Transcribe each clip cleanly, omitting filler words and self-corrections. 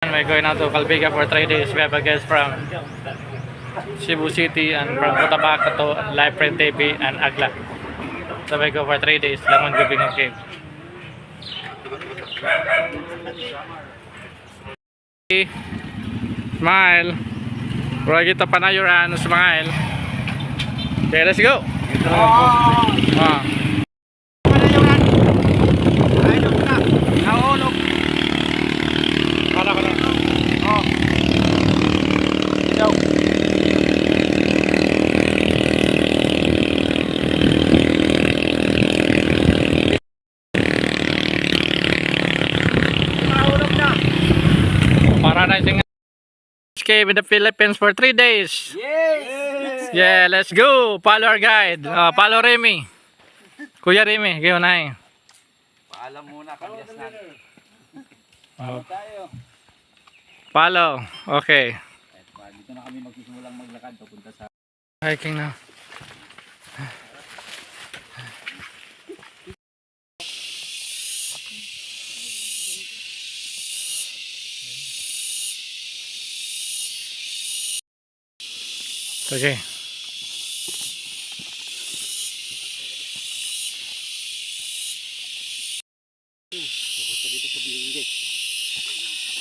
everyone, we're going out to Calbiga for 3 days. We have a guest from Cebu City and from Cotabato to Live Print TV and Agla. So we go for 3 days. Langon Gubingon Cave. Smile. Pura kita panayuran, smile. Okay, let's go. Paradising cave in the Philippines for 3 days. Yes! Yeah, let's go. Follow our guide. Follow Remy. Kuya Remy, kayo na eh. Paalam muna, kabias na. Tayo. Follow. Okay. Dito na kami magsisimulang maglakad papunta sa Hiking na. Okay.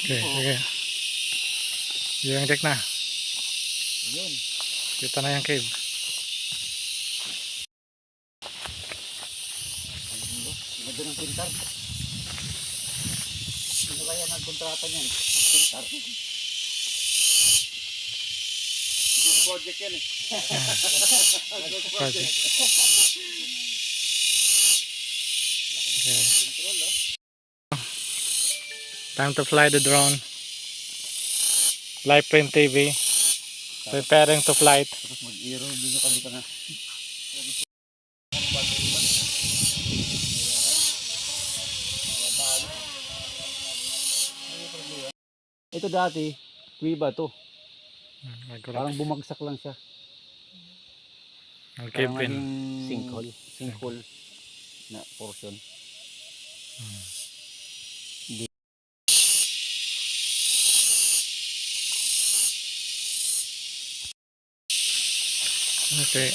Okay, okay. Yung deck na. Ayun. Kita na yung cave. Ganda ng pintar. Sino kaya nagkontrata niyan? Ang pintar. Project yan eh. Project. Okay. Time to fly the drone. Live Print TV. Preparing to flight. Tapos mag-aero din yung kabita na. Ito dati, kuiba to. Parang bumagsak lang siya. Okay, pin. Sinkhole na portion. Okay.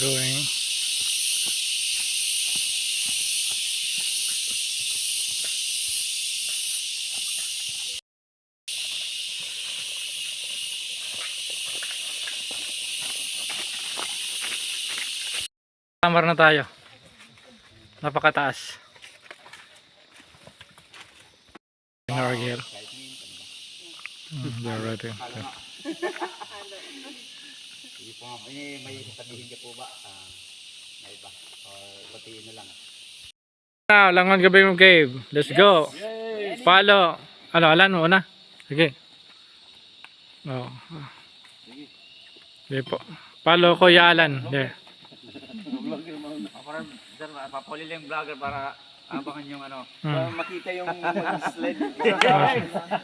Going. Tamar na tayo. Napakataas. In our gear. They're ready. May sasabihin ka po ba? May iba? Or batiin na lang? Now, Langon Gubingon Cave. Let's go. Follow. Ano, Alan mo una? Sige. Oh. Sige po. Follow ko ya Alan. There. Papuli lang yung vlogger para abangan yung ano. Makita yung slide.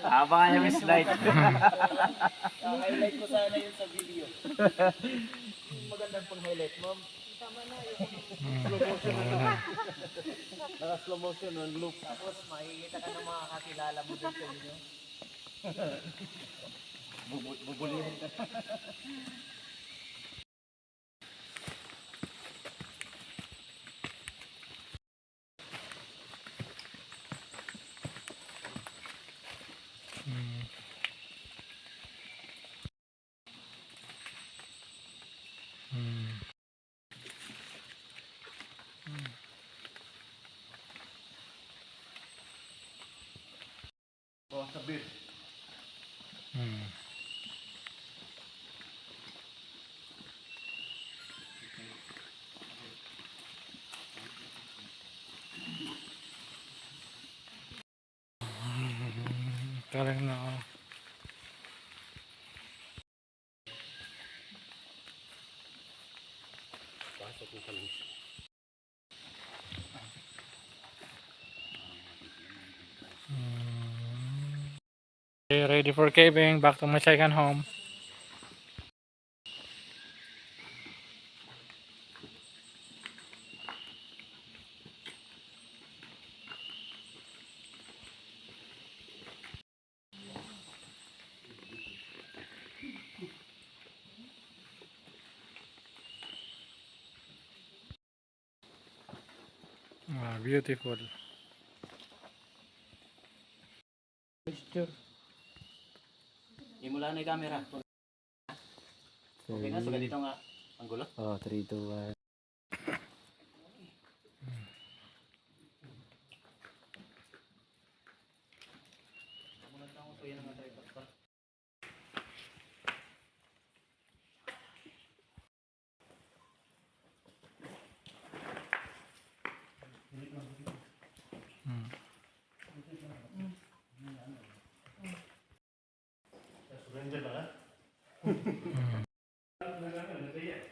Abangan yung slide. Highlight ko sana yun sa video. Magandang pang highlight, ma'am. Tama na yun. Slow motion na. Naka-slow motion on loop. Tapos makikita ka ng mga kakilala mo dun sa inyo. Bubulihin ka. Sabir. Parang na ako. Pasok mo ka lang. Okay, ready for caving. Back to my second home. Beautiful. Imula na yung camera. Okay na, so ganito nga ang gulo. Oh, 3, 2, 1.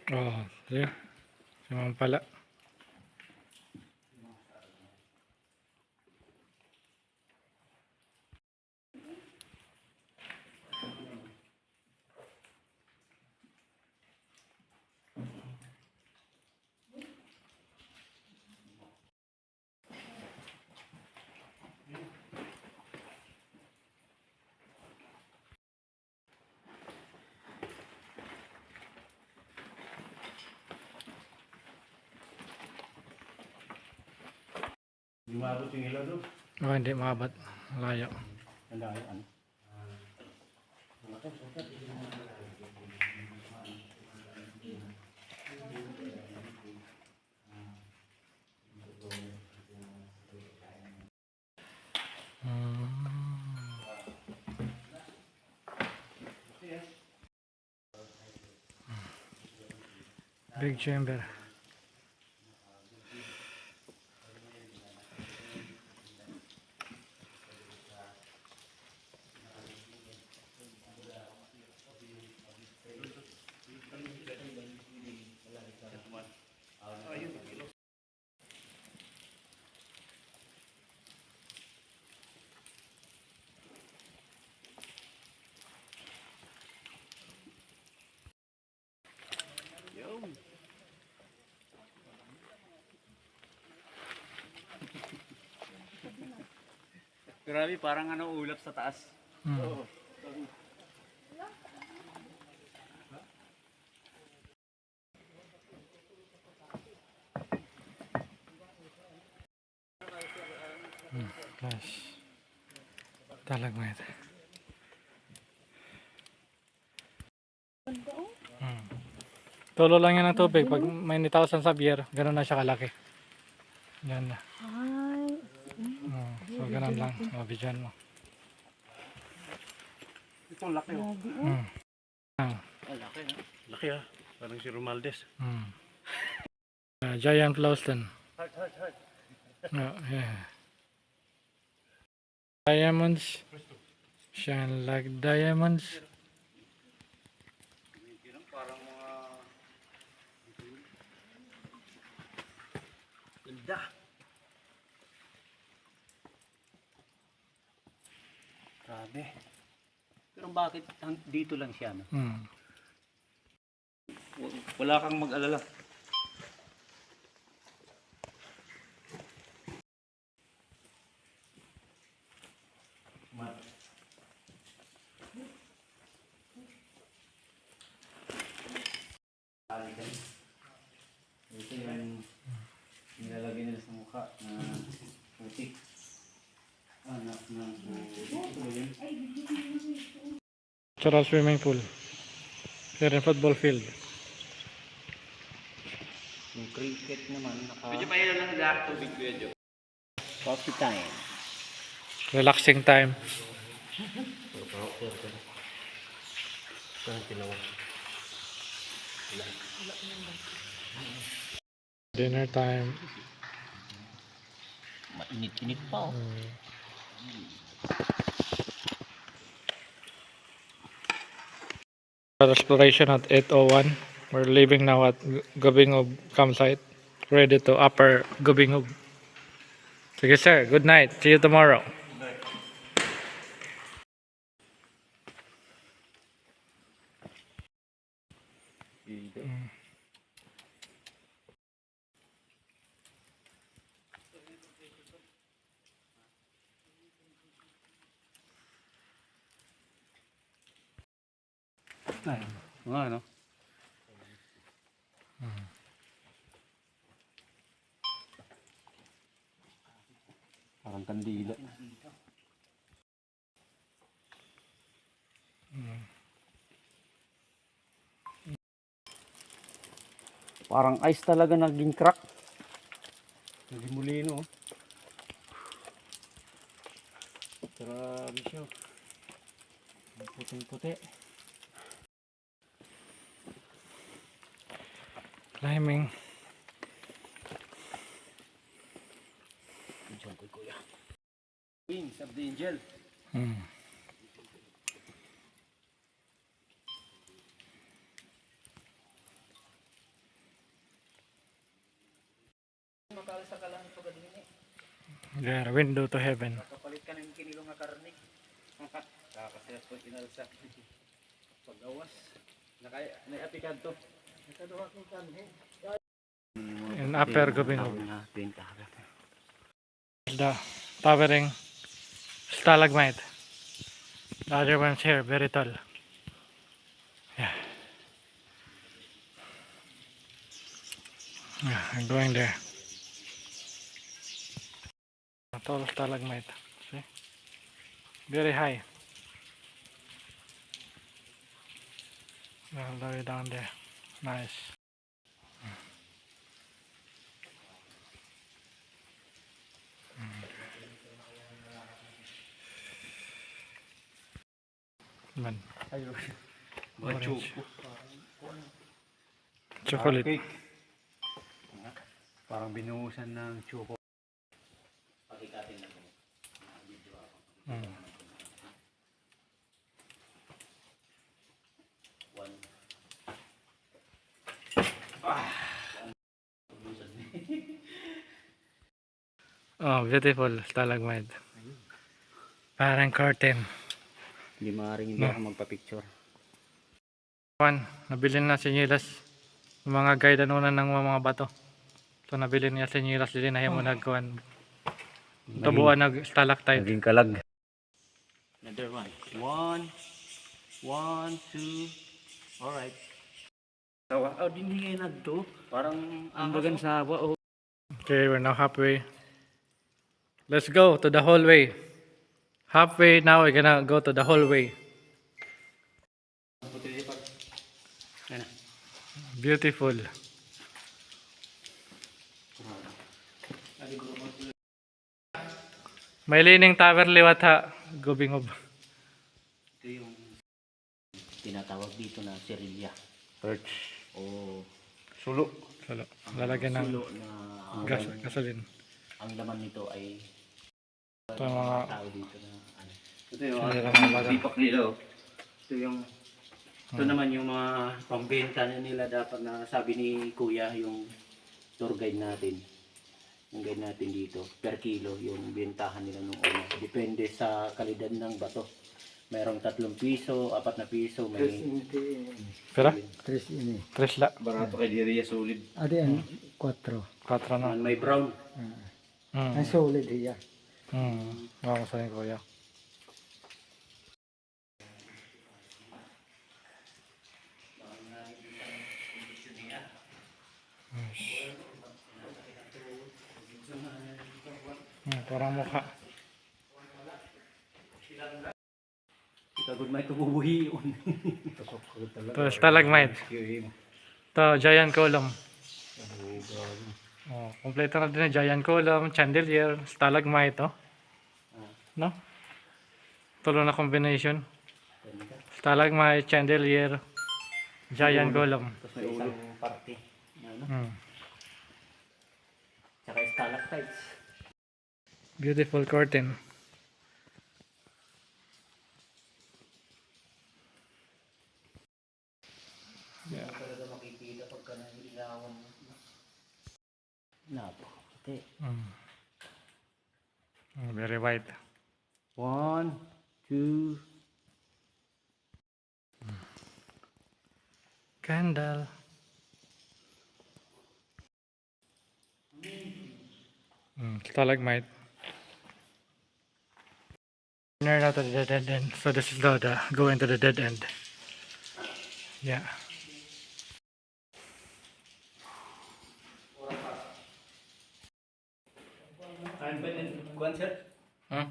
Oh, yeah. Naman pala. Lumabot yung ilaw doon. Oh, hindi maabot. Layo. Ang layo, ano? Big chamber. Grabe, parang ano ulap sa taas. Hmm. Nice. Talagmite. Tulo lang yan ng tubig. Pag may 9,000 sa beer, gano'n na siya kalaki. Yan na. So, gano'n lang. O, bidyan mo. Ito laki oh. Laki no? Laki ah. Parang si Romaldes. Giant Flowstone. Heart. Yeah. Diamonds. Shine like diamonds. Parang mga ganda. Grabe. Pero bakit dito lang siya? No? Wala kang mag-alala. Ito yung nilalagay nila sa mukha na putik. Ito ba yun? Natural swimming pool. Here in football field. Yung cricket naman medyo mahirap lang lahat tubig ko yun. Coffee time. Relaxing time. Dinner time. Mainit-init pa oh. Exploration at 8:01. We're leaving now at Gubingog campsite. Ready to upper Gubingog. Sige sir, good night. See you tomorrow. Ay, nga no? kandila. Parang ice talaga naging crack. Naging mulino. Grabe siya. Ang puting-puti. Climbing. Diyan ko kuya. Wings of the angel. Hmm. Makalsa ka lang ito gadin eh. There, window to heaven. Kapalit ka ng kinilo nga karnik. Kakasayas ko kinalsa. Pag-awas. Naiapikad to. Nakaduha kong kanhe. In upper Gubing. natin kaharap. The towering stalagmite. The other one's here, very tall. Yeah. Yeah, I'm going there. A tall stalagmite. See? Very high. All the way down there. Nice. Man. Ayun. Orange. Chocolate. Cake. Parang binuhusan ng choco. Pakikatin lang ko. Mm. One. Oh, beautiful stalagmite. Parang curtain. Hindi maaaring hindi ako magpa-picture. One, nabili na si Nilas. Yung mga guide anunan ng mga bato. So nabili niya si Nilas din na mo nagkuhan. Tubuan nag stalactite. Naging kalag. Another one. One, two. Alright. Tawa. Oh, dinigay na to. Parang ambagan sa awa. Oh. Okay, we're now halfway. Let's go to the hallway. Halfway now, we're gonna go to the hallway. Beautiful. May lining tower liwat ha. Gubingob. Ito yung tinatawag dito na cerelia. Perch. O Sulo. Salo. Lalagyan ng sulo na gasolin. ang laman nito ay Ito yung mga tao dito na ano. Ito yung sinira mga baga. sipak nila. Oh. Ito yung ito naman yung mga pambenta na nila dapat na sabi ni Kuya yung tour guide natin. Yung guide natin dito per kilo yung bentahan nila nung una. Depende sa kalidad ng bato. Mayroong 3 piso, 4 na piso, may Pera? 3 ini. 3 la. barato kay Diria solid. Ada yang 4. 4 na. May brown. Ang Hmm. solid dia. Vamos sa ni Kuya. Parang mukha. Itagod may tububuhi yun. Ito, stalagmite. Ito, giant column. Oh, kompleto na din na giant column, chandelier, stalagmite, oh. No? Tulo na combination. Stalagmite, chandelier, giant column. Tapos may isang parte. Ano? Hmm. Tsaka stalactites. Beautiful curtain. Yeah. Talaga makikita pagka nailawan mo. Napakati. Very white. 1, 2. Candle. Stalagmite. Near now to the dead end. So this is the go into the dead end. Yeah. Kuan sir? Hmm?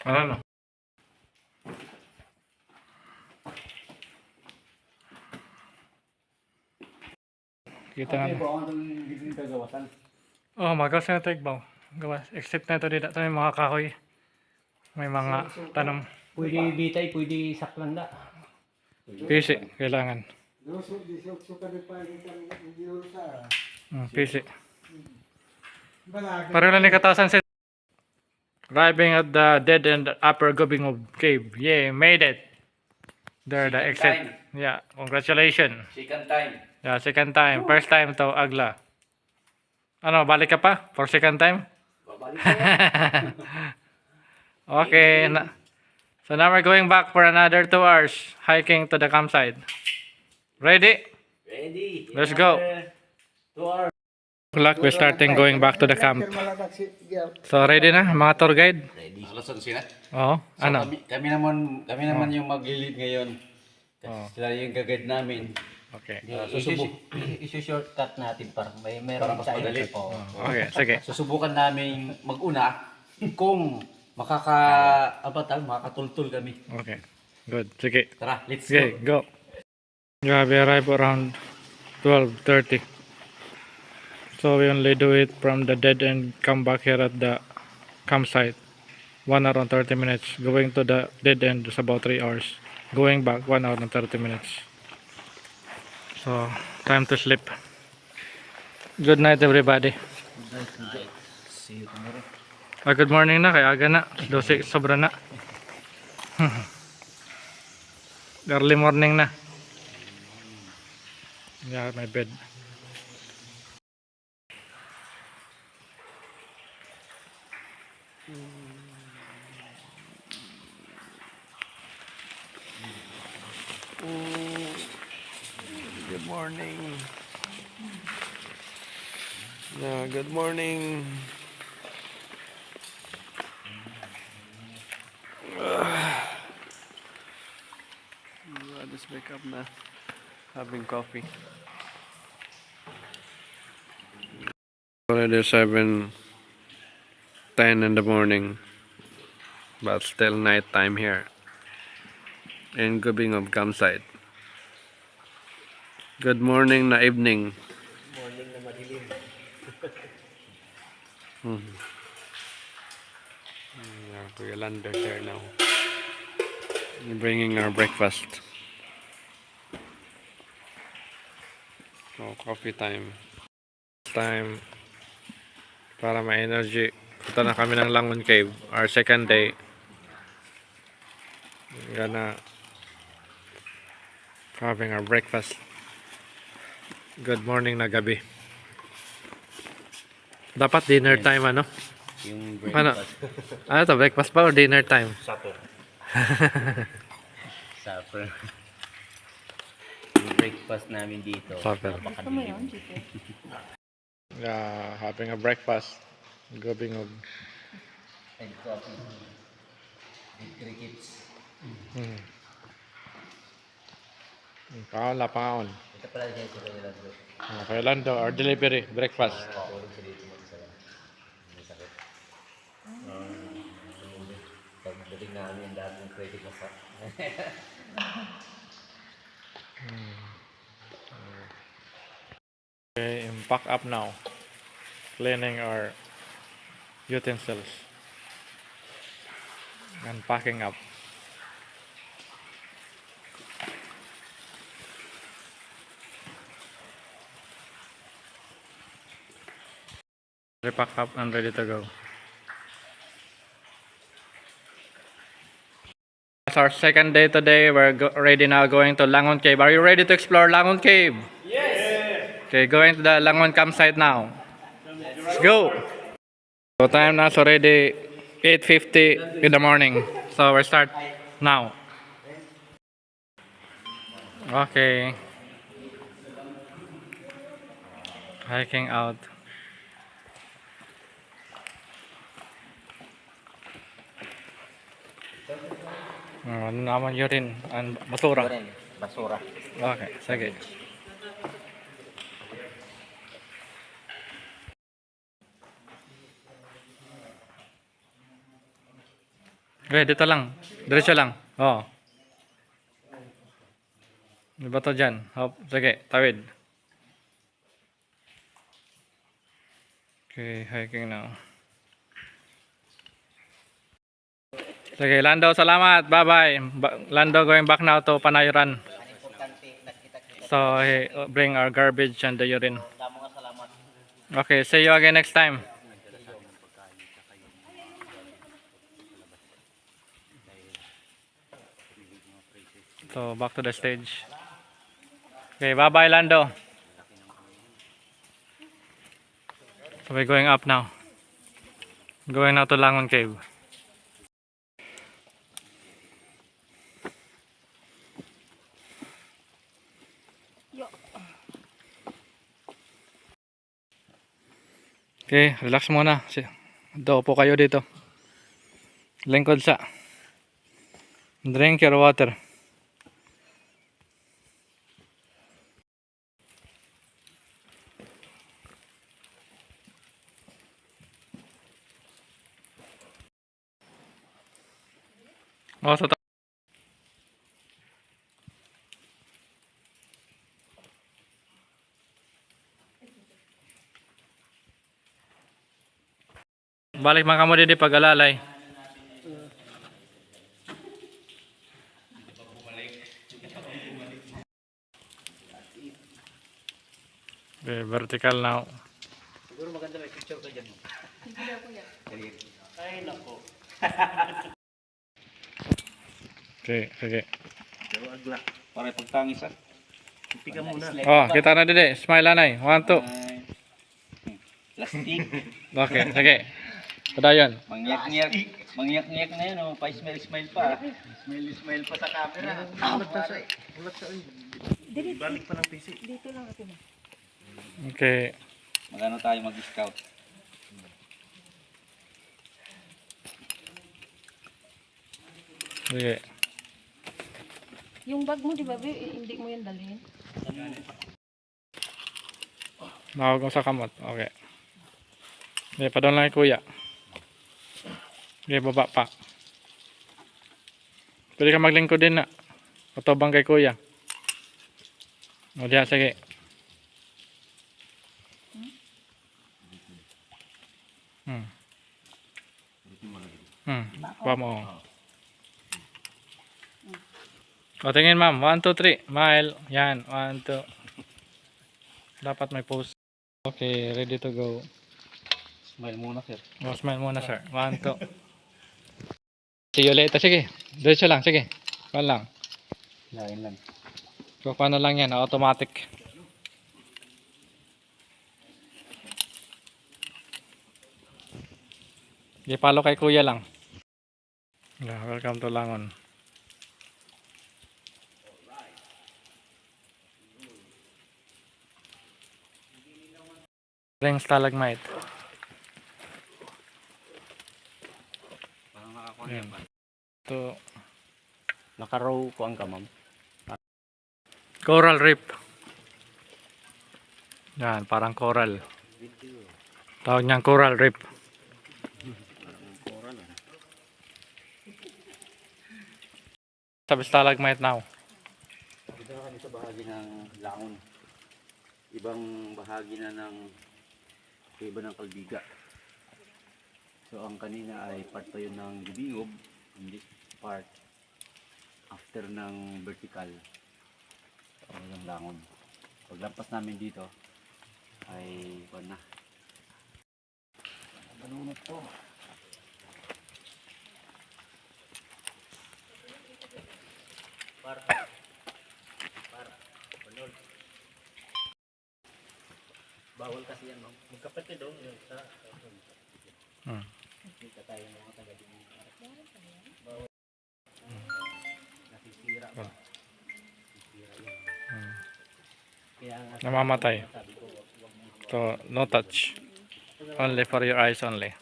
Ano no? Kita nga. Oh, magawas na tigbaw. Gawas. Except na ito dito. Ito may mga kahoy. May mga tanong. Pwede bitay, pwede saklanda. PC, kailangan. PC. Pareho lang ni katasan sa arriving at the dead end upper Gubingov Cave. Yeah, made it. There, the exit. Yeah, congratulations. Second time. Yeah, second time. First time to Agla. Ano, balik ka pa? For second time? Babalik ko. Okay. So now we're going back for another 2 hours hiking to the campsite. Ready? Ready. Let's go. 2 hours. Clock, we're starting going back to the camp. So ready na mga tour guide? Ready. Alas 11 na. Oo. So, Ano? kami naman yung maglilid ngayon. Sila yung gagad namin. Okay. Isu-shortcut natin para meron sa madali. Okay, sige. Susubukan namin mag-una kung makakatultul kami. Okay. Good. Sige. Tara, let's go. Okay, go. Yeah, we arrive around 12:30. So we only do it from the dead end, come back here at the campsite. 1 hour and 30 minutes. Going to the dead end is about 3 hours. Going back 1 hour and 30 minutes. So time to sleep. Good night everybody. See you tomorrow. Good morning na, kaya aga na. 12 sobra na. Early morning na. Yeah, my bed. Good morning. Yeah, good morning. I just wake up na, having coffee. Already 7:10 in the morning, but still night time here in Gubingov campsite. Good morning na evening. Morning na madilim. We're landed there now. Bringing our breakfast. So coffee time. Time para ma-energy. Punta na kami ng Langon Cave, our second day. Gonna having our breakfast. Good morning na gabi. Dapat dinner time ano? Yung Ano? breakfast. Ano to? Breakfast pa or dinner time? Supper. Supper. Yung breakfast namin dito. Supper. Napakadilim. Yeah, having a breakfast. Gubingov. And coffee. With crickets. Kaon la paon. Ito pala dyan sa Lando. Kay Lando, our delivery, breakfast. Tulog sa dito mag-isa. May sakit. Pagdating namin yung dami ng credit na sa... Okay, pack up now. Cleaning our utensils. And packing up. Repack up and ready to go. It's our second day today. We're ready now going to Langon Cave. Are you ready to explore Langon Cave? Yes! Okay, going to the Langon campsite now. Let's go! So time now is already 8:50 in the morning. So we'll start now. Okay. Hiking out. Ano naman yun rin? Basura. Basura. Okay, sige. Okay, dito lang. Diretso lang. Oo. May bato dyan. Hop. Sige, tawid. Okay, hiking now. Sige, Lando, salamat. Bye-bye. Lando going back now to Panayoran. So, he bring our garbage and the urine. Okay, see you again next time. So, back to the stage. Okay, bye-bye, Lando. So, we're going up now. Going now to Langon Cave. Okay, relax muna. Doon po kayo dito. Lingkod sa. Drink your water. Oh, so balik man kamo dito pag-alalay. Okay, vertical now. Siguro maganda may picture ka dyan. Ay, nako. Okay, sige. Pero agla. Para pagtangis ah. Pika muna. Oh, kita na dito. Smile anay. 1, 2. Plastic. Okay, sige. Padayon. Mangyak-ngyak. Mangyak-ngyak na yun. Oh. Pa-smile-smile pa. Smile-smile pa sa camera. Ulat sa balik pa ng PC. Dito lang ako na. Okay. Magano tayo mag-scout? Sige. Yung bag mo, di ba, hindi mo yan dalhin? Nawag mo sa kamot. Okay. Okay, padon lang kay kuya. Okay, baba pa. Pwede ka maglingkod din na. Patobang kay kuya. O diya, sige. Ba mo. O, tingin ma'am. 1, 2, 3. Mile. Yan. 1, 2. Dapat may pose. Okay, ready to go. Smile muna, sir. O, smile muna, sir. 1, 2. See you later. Sige. Diretso lang. Sige. Paano lang. Lain lang. So, paano lang yan? Automatic. Okay, follow kay kuya lang. Yeah, welcome to Langon. Ring stalagmite. Yan. Ito, Naka-row ko ang kamam. coral reef. Yan, parang coral. Tawag niyang coral reef. Sabi stalagmite now. Dito na kami sa bahagi ng Langon. Ibang bahagi na ng iba ng Kalbiga. So ang kanina ay part pa yun ng Gibingob. Hindi part after ng vertical. So yung Langon. Paglampas namin dito ay kuwan na. Malunod to. Bawal kasi yan, ma'am. Magkapatid doon yung sa Kita tayo mga taga din. Bawal. Nasisira pa. Nasisira yan. Kaya nga Namamatay. sabi ko, So, no touch. Only for your eyes only.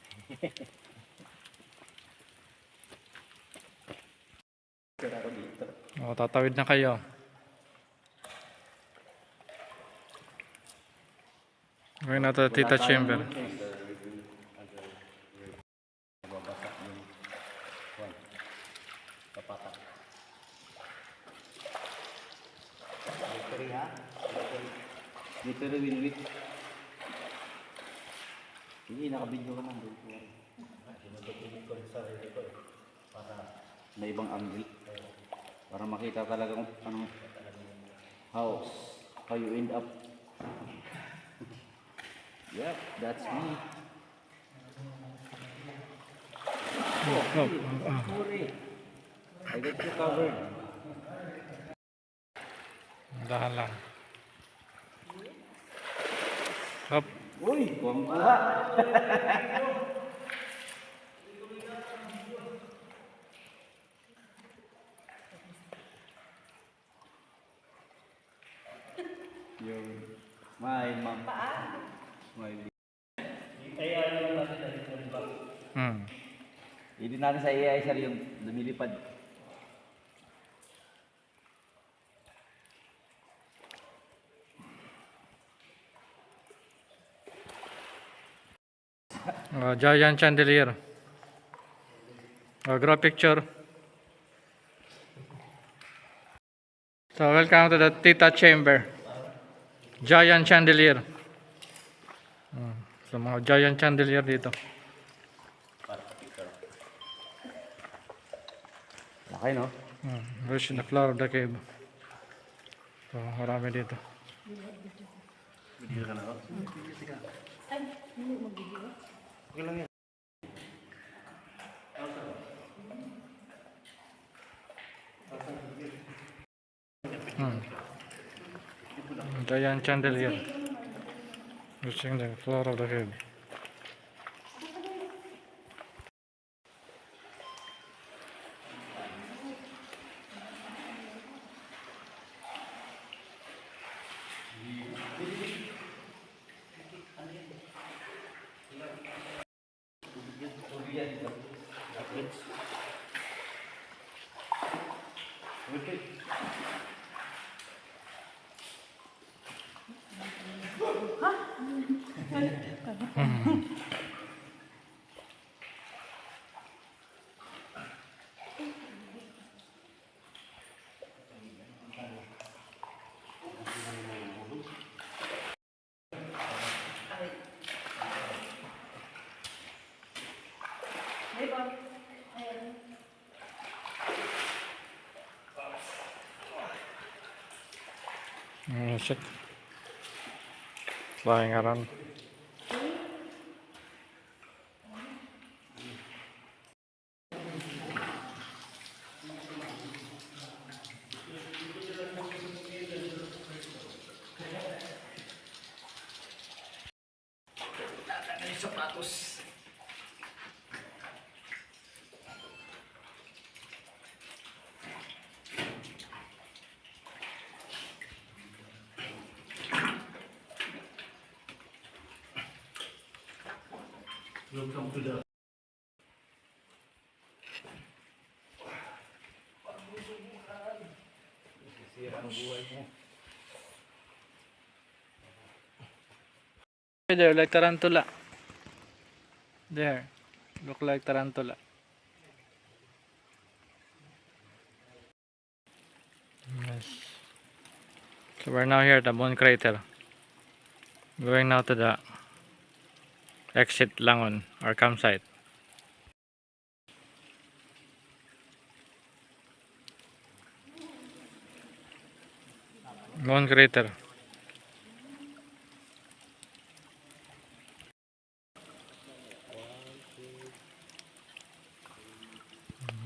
O, tatawid na kayo. Going na to Tita Chamber. Dito rin win-win. Hindi, nakabidyo ka lang. Sinututunin ko rin sa sarili ko para may ibang angle. Para makita talaga kung anong how you end up. Yep, that's me. Sorry. I got you covered. Dahan lang. Hop. Uy, kuha. Yung my mom. My Hmm. Hindi natin sa AI sir yung lumilipad. Giant chandelier. Draw picture. So welcome to the Tita Chamber. Giant chandelier. So mga giant chandelier dito. Laki no? Rich in the floor of the cave. So marami dito. Giant chandelier. Reaching the floor of the cave. Shit. Flying around. There, like tarantula. There, look like tarantula. Yes. So we're now here at the moon crater. Going now to the exit Langon or campsite. Moon crater.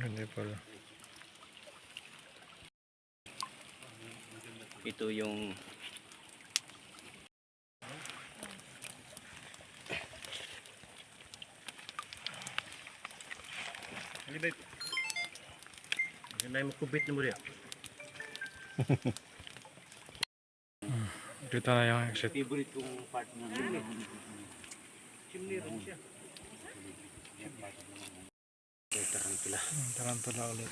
Hindi pala. Ito yung Dito na yung exit. favorite kong part ng chimney rin siya. Tarantula. Tarantula ulit.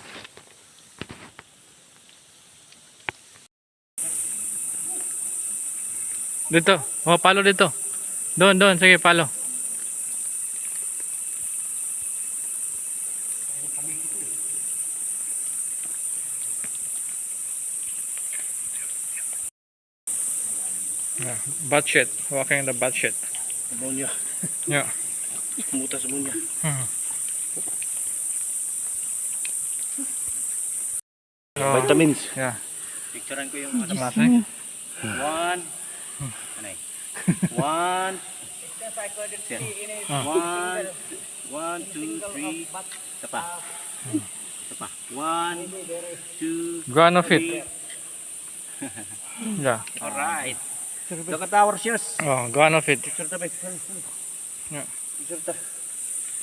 Dito. Oh, palo dito. Doon. Sige, palo. Yeah. Butt shit. Walking the butt shit. Ammonia. Yeah. Mutas ammonia. Oh, Vitamins. yeah. Picturean ko yung ano. Classic. One. Anay. One. One. One, two, three. Isa pa. Isa pa. One, two, Guano fit. three. Yeah. Alright. Look at our shoes. Oh, guano fit. Picture tabi. Yeah. Picture ta.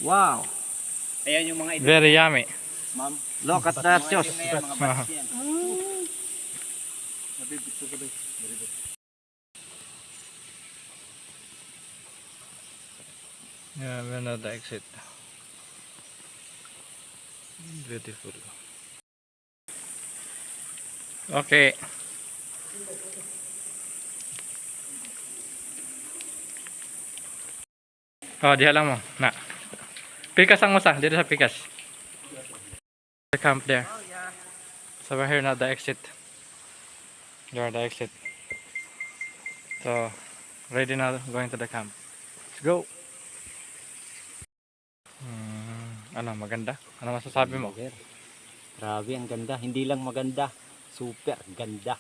Wow. Ayan yung mga ito. Very yummy. Ma'am. Look at that shoes. Mga bats yan. Yeah, we're not the exit. Beautiful. Okay. Oh, diha lang mo. Na. Pikas ang usa dito sa Pikas. The camp there. So we're here now, the exit. There are the exit. So ready now, going to the camp. Let's go. Ano, maganda? Ano masasabi mo? Grabe, ang ganda. Hindi lang maganda. Super ganda.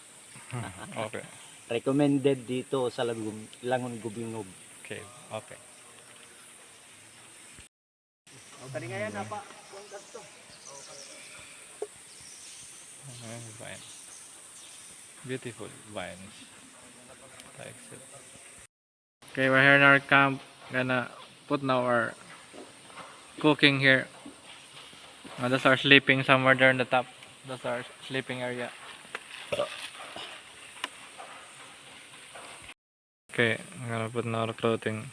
Okay. Recommended dito sa Langon Gubingog. Okay. Okay. Tari nga yan, apa? Vine. Beautiful vines. The exit. Okay, we're here in our camp. Gonna put now our cooking here. That's our sleeping somewhere there in the top. That's our sleeping area. Okay, I'm gonna put now our clothing.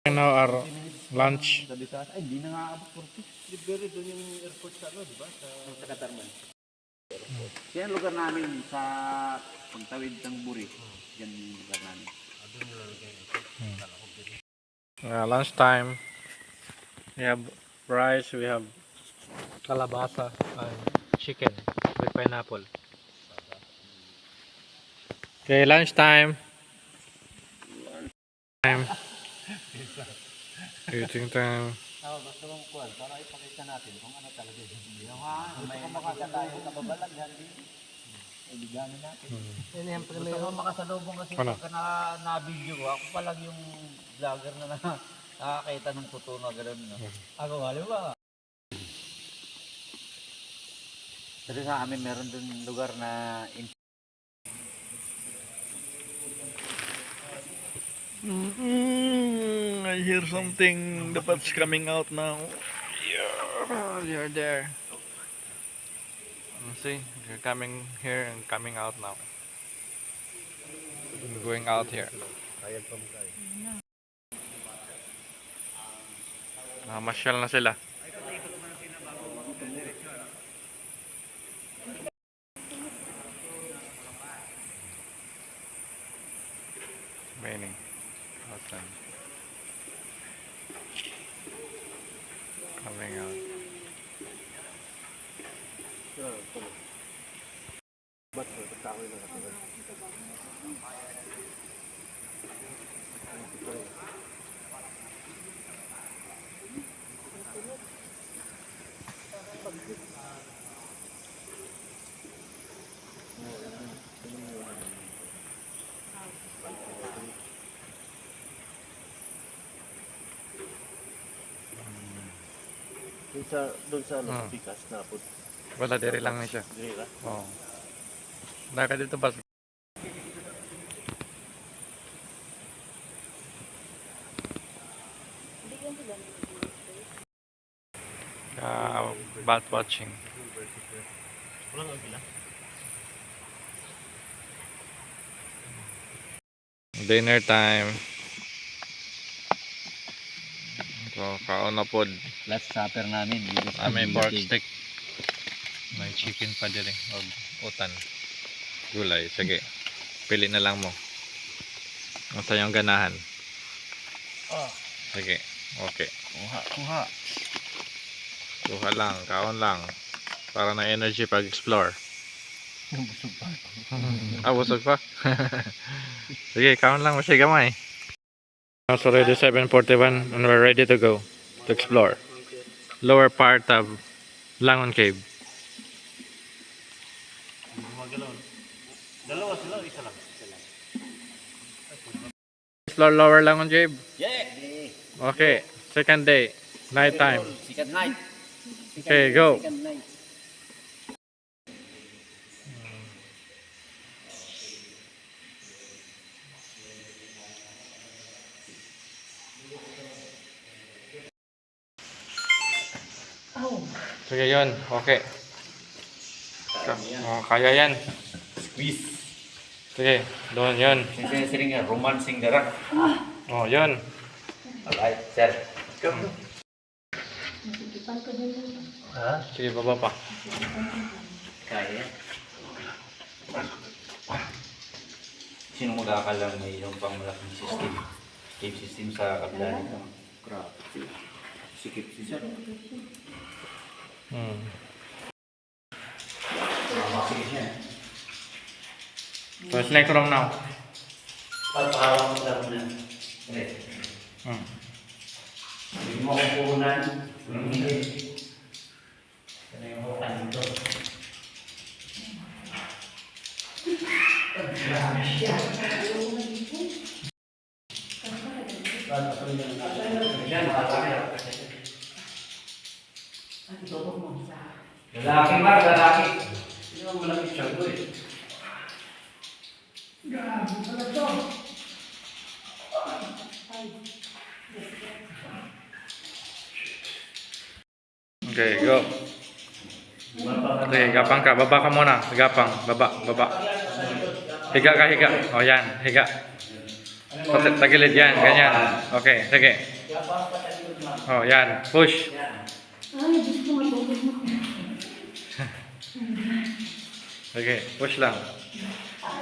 And now our lunch. Sabi sa ay, hindi na nga abot 40. Libre doon yung airport sa ano, di ba? Sa Katarman. Yan ang lugar namin sa pagtawid ng Buri. Yan yung lugar namin. Lunch time. We have rice, we have kalabasa and chicken with pineapple. Okay, lunch time. Eating time. Basta mong kuwan, para ipakita natin kung ano talaga yung video. May makita tayo sa babalaghan din. Ibigamin natin. Yan yung primero. Gusto ko makasalubong kasi Ano? pagka na-video ko, ako pa lang yung vlogger na nakakita ng totoo na gano'n. No? Ako, alam ba? Kasi sa amin meron dun lugar na I hear something. The but's coming out now. Yeah, they're there. See, they're coming here and coming out now. Going out here. Masyal na sila. Raining. Awesome. Coming out. doon sa Ah. Pikas na po. Wala, diri lang na siya. Dira. Oo. Naka dito ba? Bat watching. Dinner time. So, kaon na pod. Last supper namin. May pork stick. May chicken pa din. O utan. Gulay. Sige. Pili na lang mo. Ang sayang ganahan. Sige. Okay. Kuha. Kuha lang. Kaon lang. Para na energy pag-explore. Busog pa. Sige, count lang masya gamay. It's already 7:41 and we're ready to go to explore lower part of Langon Cave. Explore lower Langon Cave. Yeah! Okay, second day, night time. Second night. Okay, go. Second night. Sige yun, okay. Kaya yan. Squeeze. Sige, doon yun. Sering nga, romancing the rock. Yun. Alright, sir. Come. Sige, baba pa. Kaya. Sino mag-aakalang may yung pang malaking system? Cave system sa kabila nito. Grabe. Sikip si sir. Sige siya. So, it's next room now. Pagpahawak mo lang na. Okay. Hindi mo akong puhunan. Hindi. Ano yung hukan dito? Lalaki ba? Lalaki. Hindi mo malaki siya ko eh. Okay, go. Okay, gapang ka. Baba ka muna. Gapang. Baba, baba. Higa ka, higa. O, yan. Higa. Tagilid yan. Ganyan. Okay, sige. O, yan. Push. Sige, push lang.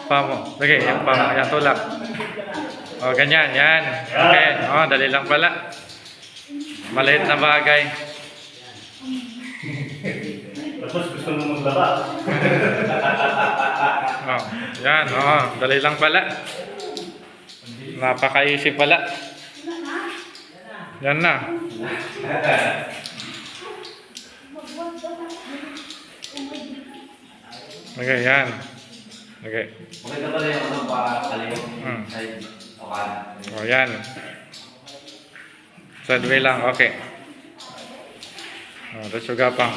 Pa mo. Sige, yan pa mo. Yan, tulak. O, ganyan. Yan. Okay. O, dali lang pala. Maliit na bagay. Tapos gusto mo maglaba. Oh, yan, dali lang pala. Napaka-easy pala. Yan na. Okay, yan. Okay. Okay ka pala yung ano pa kaliyo. Ay, okay. Oh, yan. Sideway lang, okay. Oh, let's go pang.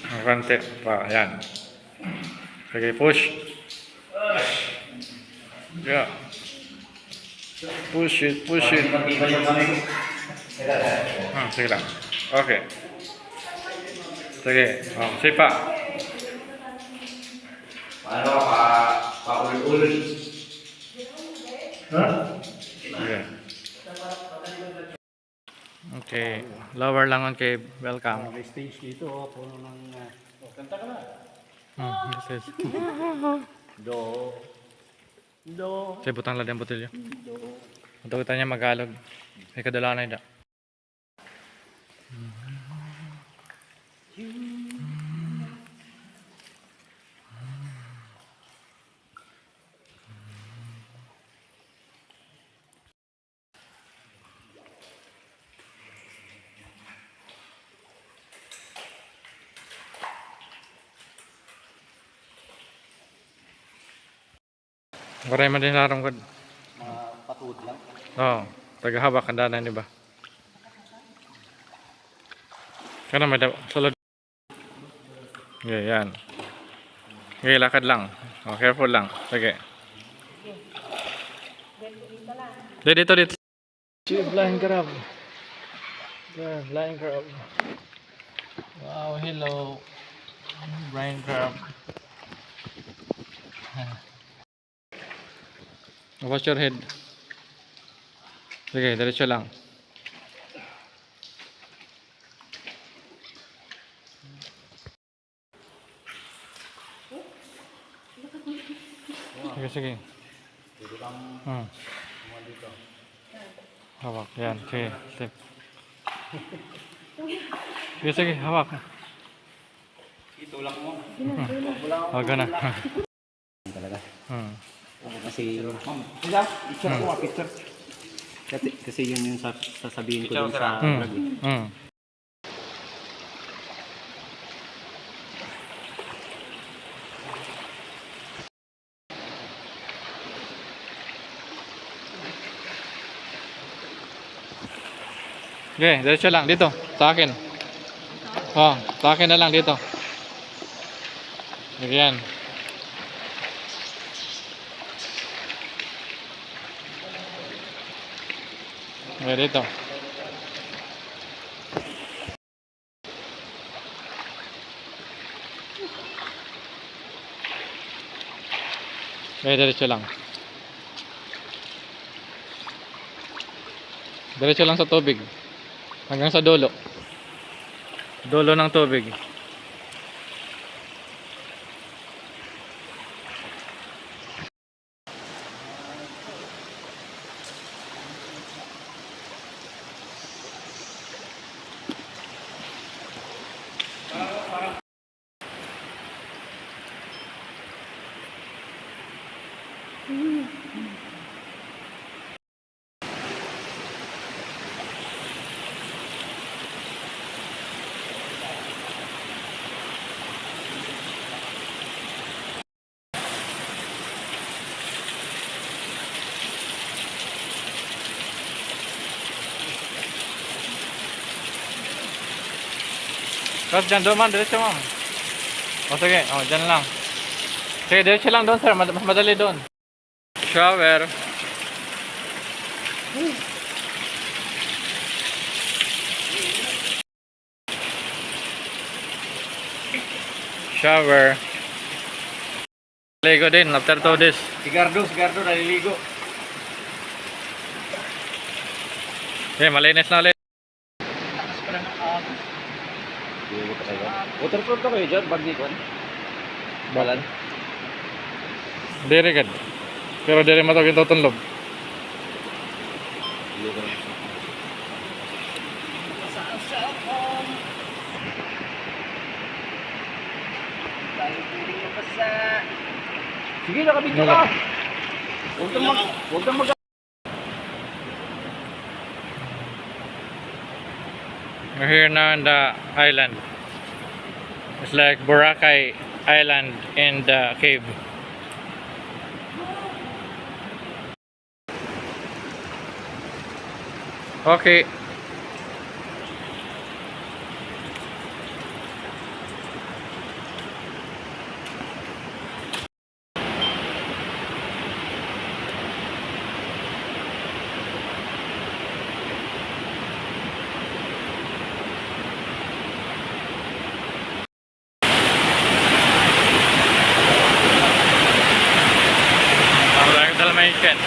Ang konti pa, yan. Sige, push. Yeah. Push it, push it. Matibay yung kami. Sige lang. Okay. Sige, sipa. Paano ka pa-ul-ul? Okay. Okay, lower Langon Cave. Welcome. May stage dito, puno ng... kanta ka na. This is. Do. Do. Say butang ladang botelyo. Ito kita niya Magalog. May kadalanay da. Maray man din larong ko. Patuod lang. Oo. Tagahawak ang danan, di ba? Kana may sulod. Okay, yan. Okay, lakad lang. Oh, careful lang. Sige. Dito. Blind crab. Yeah, blind crab. Wow, hello. Blind crab. Watch your head. Sige, diretso lang. Sige. Hawak, yan. Sige, sige. Sige, hawak. Wag na. Talaga. Kasi, kasi yun yung sasabihin ko dun sa vlog eh. Okay, diretso lang dito sa akin. Oh, sa akin na lang dito. Ayan. Okay, dito. Okay, diretso lang. Diretso lang sa tubig. Hanggang sa dulo. Dulo ng tubig. Tapos dyan doon man, diretso ma'am. O sige, o dyan lang. Sige, diretso lang doon sir, mas madali doon. Shower. Shower. Ligo din after 2 days. Sigardo, naliligo. Okay, malinis na ulit. Waterproof ka kayo dyan, bag ni Kwan? Balan? Diri gad. Pero diri matog ito tunlog. Sige, nakabidyo ka! Huwag kang mag... We're here now on the island. It's like Boracay Island in the cave. Okay. Ang Dalmatian.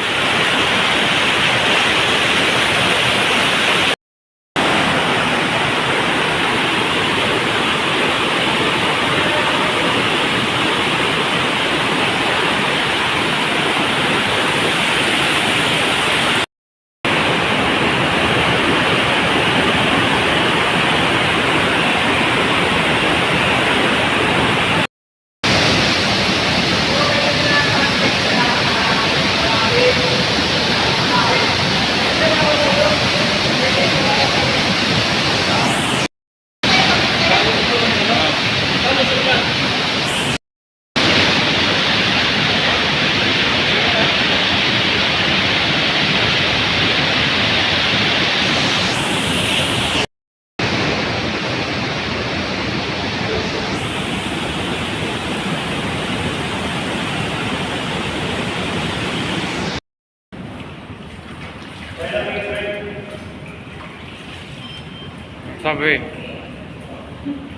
Sabi.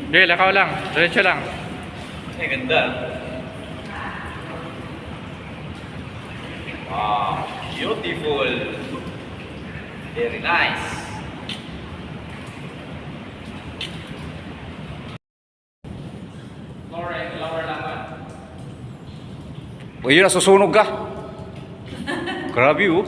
Hindi, lakaw lang. Diretso lang. Ay, ganda. Wow, beautiful. Very nice. Lower lang man. O yun, nasusunog ka. Grabe oh.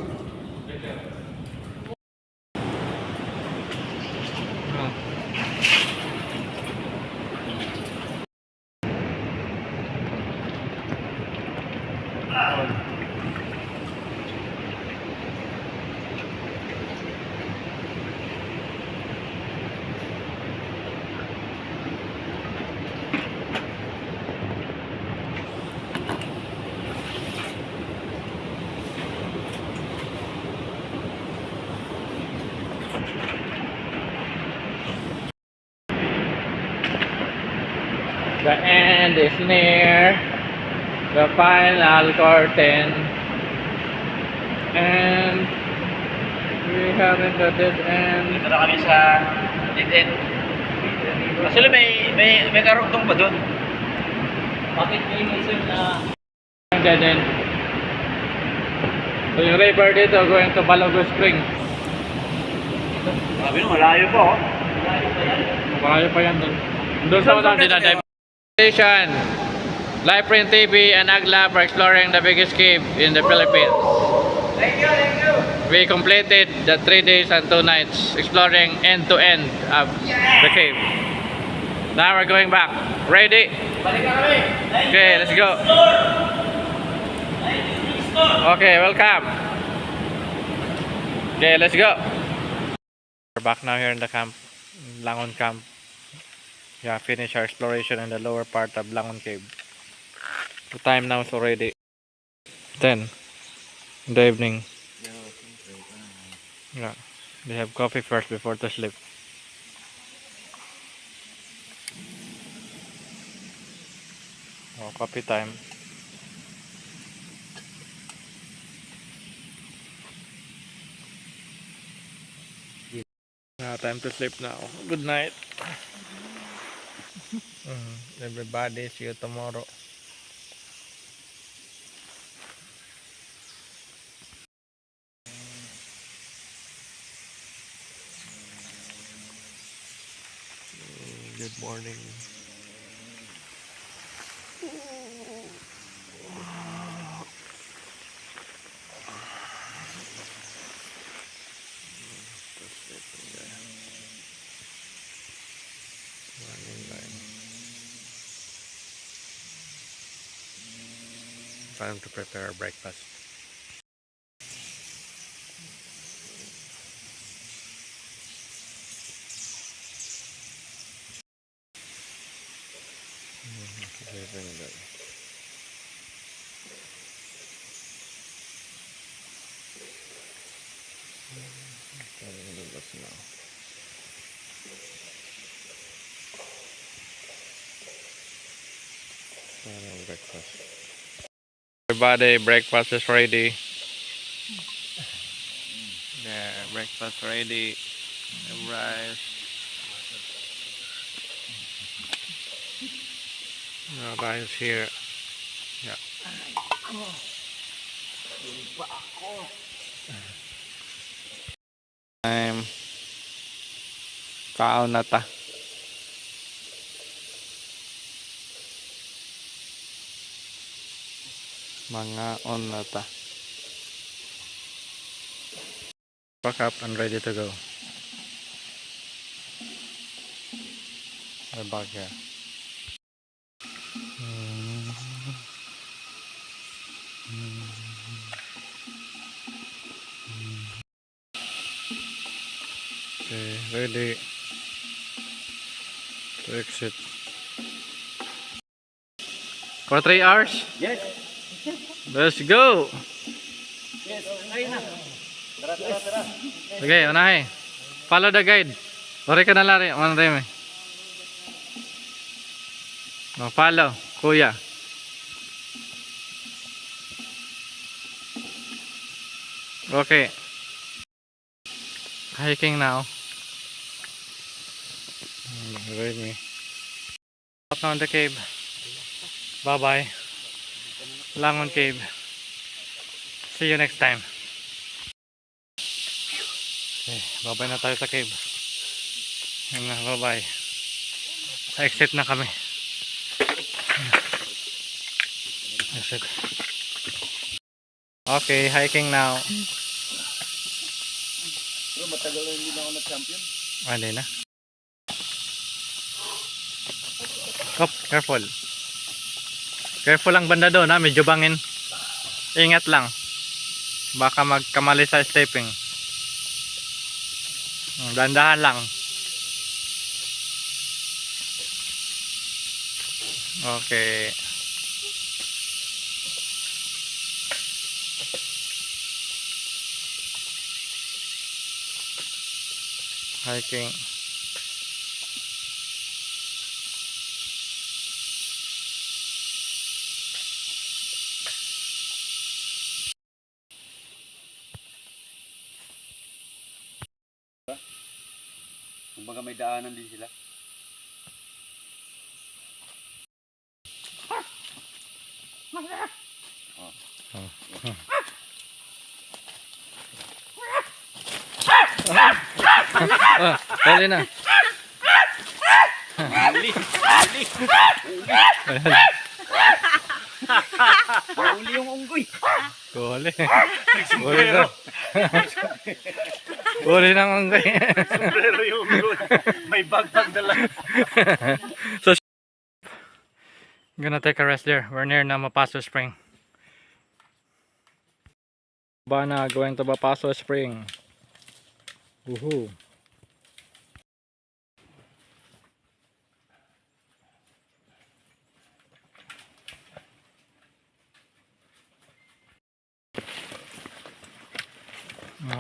The end is near. The final curtain. And we have in the dead end. Dito na kami sa dead end. Actually, may karugtong ba doon? Bakit may minsan na... Dead end. So yung river dito going to Balogo Spring. Sabi mo, malayo pa oh. Malayo pa yan doon. Doon sa unang dinadive. Station. Live Print TV and Agla for exploring the biggest cave in the Philippines. Thank you, thank you. We completed the 3 days and 2 nights exploring end to end of the cave. Now we're going back. Ready? Balik na kami. Okay, let's go. Okay, welcome. Okay, let's go. We're back now here in the camp, Langon camp. Yeah, finish our exploration in the lower part of Langon Cave. The time now is already 10 in the evening. Yeah, they have coffee first before to sleep. Oh, coffee time. Time to sleep now. Good night. Everybody, see you tomorrow. Good morning. Time to prepare our breakfast. Breakfast. Everybody, breakfast is ready. Yeah, breakfast ready. Rice. Rice here. Yeah. I'm kaon na ta. Mga on na ta. Pack up and ready to go. We're back here. Okay, ready to exit. For 3 hours? Yes. Let's go! Yes, ayun na. Tara, tara, tara. Okay, unahin. Follow the guide. Ori ka na lari. Ano rin eh. Follow, kuya. Okay. Hiking now. Read me. Up now in the cave. Bye bye. Langon Cave. See you next time. Okay, bye bye na tayo sa cave. Yan na, bye bye. Exit na kami. Exit. Okay, hiking now. Bro, matagal na hindi na ako nag-champion. Hindi na. Oh, careful. Careful lang banda doon ha, medyo bangin. Ingat lang. Baka magkamali sa stepping. Dandahan lang. Okay. Hiking. Kumbaga may daanan din sila. Dali na. Uli yung unggoy. Huli. Huli na. Huli ng unggoy. Pero yung unggoy, may bag-bag dala. So, gonna take a rest there. We're near na Mapaso Spring. Bana going to Mapaso Spring. Woohoo.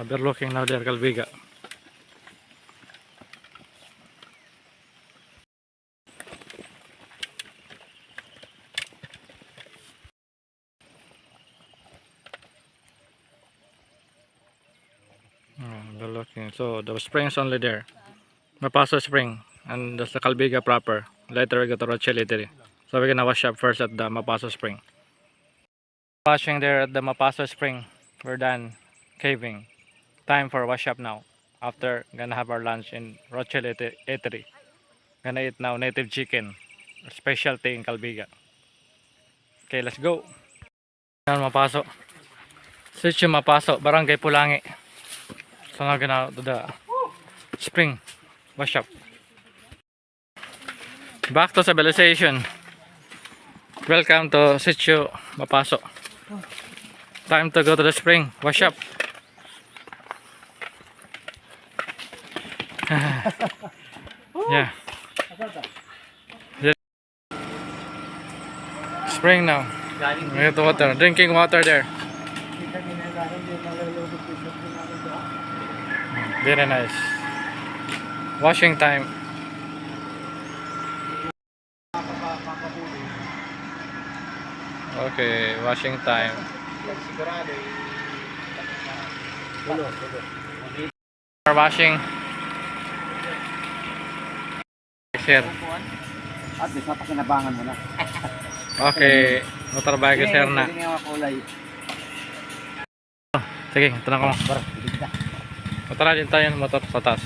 They're looking now there, Calviga. They're looking. So the spring's only there. Mapaso Spring, and that's the Calviga proper. Later we go to Rochelle. So we're gonna wash up first at the Mapaso Spring. Washing there at the Mapaso Spring. We're done caving. Time for wash up now. After gonna have our lunch in Rochelle Eatery. Gonna eat now native chicken, a specialty in Calviga. Okay, let's go. Yan, Mapaso. Sitio Mapaso, Barangay Pulangi. So now gonna do the spring wash up. Back to civilization. Welcome to Sitio Mapaso. Time to go to the spring wash up. Yeah. Spring now. We have the water, drinking water there. Very nice. Washing time. Okay, washing time. We're washing. Sir. At least mapakinabangan mo na. Okay, motor bike sir na. Hindi nga kulay. Sige, tanong ko mo. Motor din tayo ng motor sa taas.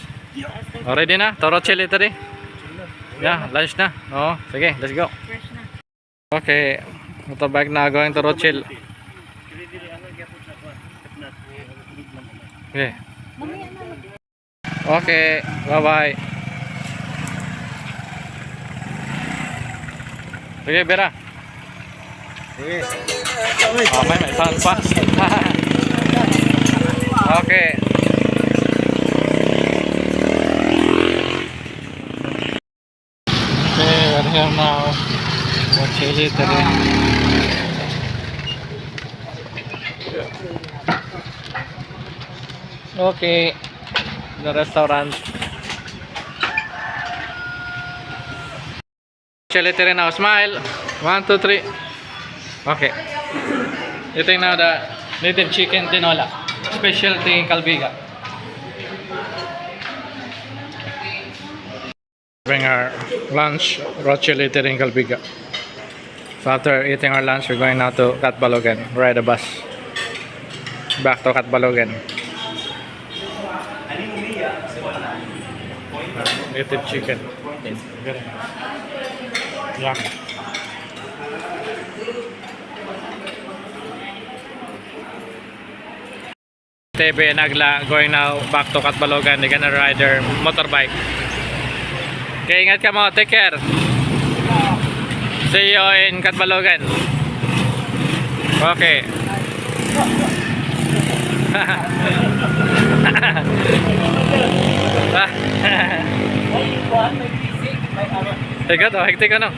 Ready na? Toro chill ito rin. Yeah, lunch na. Oo, sige, let's go. Okay, motorbike na going to Rochelle. Okay. Okay, bye-bye. Sige, Bera. Oh, may sound pa. Okay. Okay, we're here now. Rochelle Eatery. Okay, the restaurant. Rochelle Eatery now. Smile. 1, 2, 3. Okay. Eating now the native chicken tinola. Specialty in Calviga. Bring our lunch, Rochelle Eatery in Calviga. So after eating our lunch, we're going now to Catbalogan. Ride a bus. Back to Catbalogan. Native chicken. Yum. TB and Agla going now back to Catbalogan. They're gonna ride their motorbike. Okay, ingat ka mo. Take care. See you in Catbalogan. Okay. Ikaw to, hektik ka no?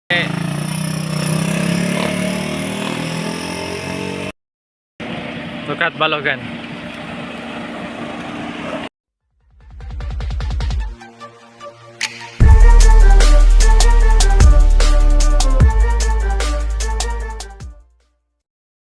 Okay. To Catbalogan.